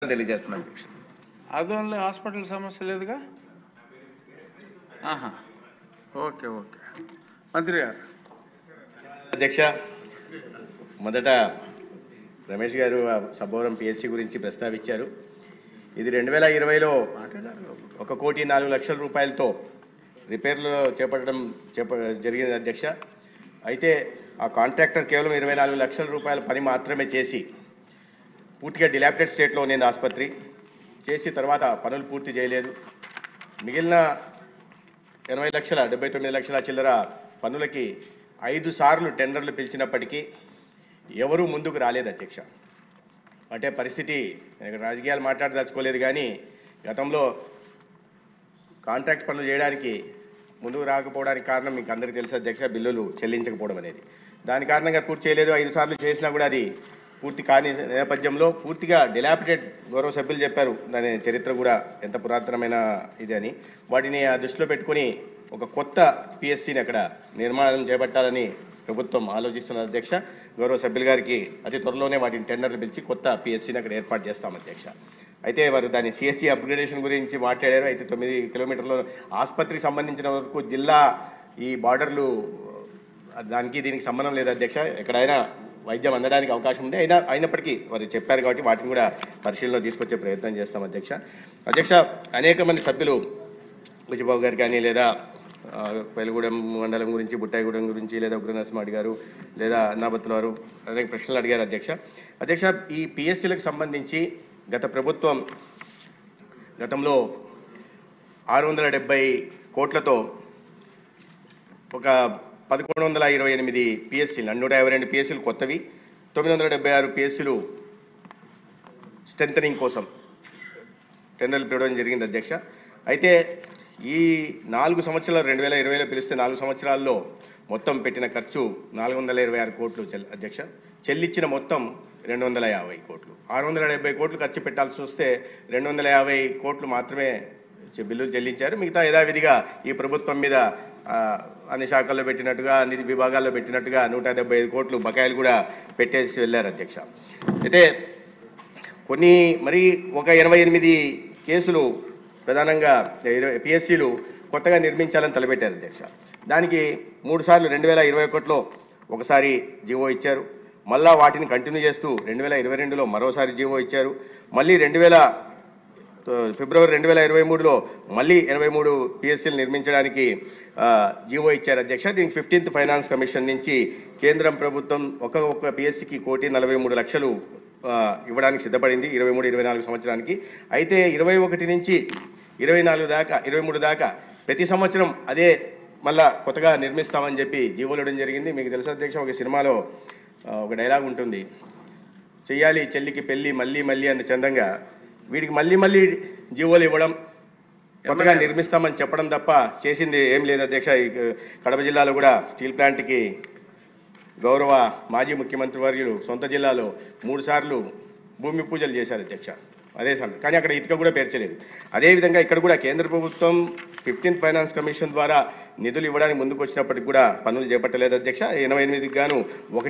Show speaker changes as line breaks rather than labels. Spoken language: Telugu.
తెలియజేస్తున్నాను అధ్యక్ష.
ఆదోన్లో హాస్పిటల్ సమస్య లేదుగా. ఓకే ఓకే మంత్రి గారు.
అధ్యక్ష, మొదట రమేష్ గారు సబ్బవరం పిఎస్సి గురించి ప్రస్తావించారు. ఇది 2020లో 1,04,00,000 రూపాయలతో రిపేర్లు చేపట్టడం జరిగింది అధ్యక్ష. అయితే ఆ కాంట్రాక్టర్ కేవలం 24 లక్షల రూపాయల పని మాత్రమే చేసి పూర్తిగా డిలాప్టెడ్ స్టేట్లో ఉంది ఆసుపత్రి. చేసి తర్వాత పనులు పూర్తి చేయలేదు. మిగిలిన 80 లక్షల 79 లక్షల చిల్లర పనులకి 5 సార్లు టెండర్లు పిలిచినప్పటికీ ఎవరూ ముందుకు రాలేదు అధ్యక్ష. అంటే పరిస్థితి రాజకీయాలు మాట్లాడదలుచుకోలేదు, కానీ గతంలో కాంట్రాక్ట్ పనులు చేయడానికి ముందుకు రాకపోవడానికి కారణం మీకు అందరికీ తెలుసు అధ్యక్ష, బిల్లులు చెల్లించకపోవడం అనేది. దాని కారణంగా పూర్తి చేయలేదు. 5 సార్లు చేసినా కూడా అది పూర్తి కాని నేపథ్యంలో పూర్తిగా డిలాపిటెడ్, గౌరవ సభ్యులు చెప్పారు దాని చరిత్ర కూడా ఎంత పురాతనమైన ఇది అని. వాటిని దృష్టిలో పెట్టుకుని ఒక కొత్త పిఎస్సిని అక్కడ నిర్మాణం చేపట్టాలని ప్రభుత్వం ఆలోచిస్తున్న అధ్యక్ష. గౌరవ సభ్యుల గారికి అతి త్వరలోనే వాటిని టెండర్లు పిలిచి కొత్త పిఎస్సిని అక్కడ ఏర్పాటు చేస్తాం అధ్యక్ష. అయితే వారు దాని సిఎస్సి అప్గ్రేడేషన్ గురించి మాట్లాడారు. అయితే 9 కిలోమీటర్ల ఆసుపత్రికి సంబంధించిన వరకు జిల్లా ఈ బార్డర్లు దానికి దీనికి సంబంధం లేదు అధ్యక్ష. ఎక్కడైనా వైద్యం అందడానికి అవకాశం ఉంది. అయినప్పటికీ వారు చెప్పారు కాబట్టి వాటిని కూడా పరిశీలనలో తీసుకొచ్చే ప్రయత్నం చేస్తాం అధ్యక్ష. అధ్యక్ష, అనేక మంది సభ్యులు బుచ్చిబాబు గారు కానీ, లేదా పెలుగూడెం మండలం గురించి, బుట్టాయిగూడెం గురించి, లేదా ఉగ్రనరసింహారెడ్డి గారు, లేదా అన్నాబత్తుల వారు అనేక ప్రశ్నలు అడిగారు అధ్యక్ష. అధ్యక్ష, ఈ పిఎస్సీలకు సంబంధించి గత ప్రభుత్వం గతంలో 670 కోట్లతో ఒక 1128 పిఎస్సీలు, 152 పిఎస్సీలు కొత్తవి, 976 పిఎస్సీలు స్ట్రెంథనింగ్ కోసం టెండర్లు పిలవడం జరిగింది అధ్యక్ష. అయితే ఈ 4 సంవత్సరాలు 2020లో పిలిస్తే 4 సంవత్సరాల్లో మొత్తం పెట్టిన ఖర్చు 426 కోట్లు అధ్యక్ష. చెల్లించిన మొత్తం 250 కోట్లు. 670 కోట్లు ఖర్చు పెట్టాల్సి వస్తే 250 కోట్లు మాత్రమే బిల్లులు చెల్లించారు. మిగతా యథావిధిగా ఈ ప్రభుత్వం మీద అన్ని శాఖల్లో పెట్టినట్టుగా, అన్ని విభాగాల్లో పెట్టినట్టుగా 175 కోట్లు బకాయిలు కూడా పెట్టేసి వెళ్ళారు అధ్యక్ష. అయితే కొన్ని మరి ఒక 88 కేసులు ప్రధానంగా పిఎస్సీలు కొత్తగా నిర్మించాలని తలపెట్టారు అధ్యక్ష. దానికి 3 సార్లు 2021లో ఒకసారి జీవో ఇచ్చారు. మళ్ళా వాటిని కంటిన్యూ చేస్తూ 2022లో మరోసారి జీవో ఇచ్చారు. మళ్ళీ ఫిబ్రవరి 2023లో మళ్ళీ 83 పిఎస్సీలు నిర్మించడానికి జీవో ఇచ్చారు అధ్యక్ష. దీనికి 15th ఫైనాన్స్ కమిషన్ నుంచి కేంద్రం ప్రభుత్వం ఒక్క పిఎస్సీకి 1,43,00,000 ఇవ్వడానికి సిద్ధపడింది 23-24 సంవత్సరానికి. అయితే 21 నుంచి 23 దాకా ప్రతి సంవత్సరం అదే మళ్ళా కొత్తగా నిర్మిస్తామని చెప్పి జీవోలు ఇవ్వడం జరిగింది. మీకు తెలుసు అధ్యక్ష, ఒక సినిమాలో ఒక డైలాగ్ ఉంటుంది, చెయ్యాలి చెల్లికి పెళ్ళి మళ్ళీ మళ్ళీ అన్న చందంగా వీడికి మళ్ళీ జీవోలు ఇవ్వడం, కొత్తగా నిర్మిస్తామని చెప్పడం తప్ప చేసింది ఏం లేదు అధ్యక్ష. ఈ కడప జిల్లాలో కూడా స్టీల్ ప్లాంట్కి గౌరవ మాజీ ముఖ్యమంత్రి వర్యులు సొంత జిల్లాలో 3 సార్లు భూమి పూజలు చేశారు అధ్యక్ష. అదే సమయం కానీ అక్కడ ఇటుక కూడా పేర్చలేదు. అదేవిధంగా ఇక్కడ కూడా కేంద్ర ప్రభుత్వం 15th ఫైనాన్స్ కమిషన్ ద్వారా నిధులు ఇవ్వడానికి ముందుకు వచ్చినప్పటికి కూడా పనులు చేపట్టలేదు అధ్యక్ష. 88కి గాను 1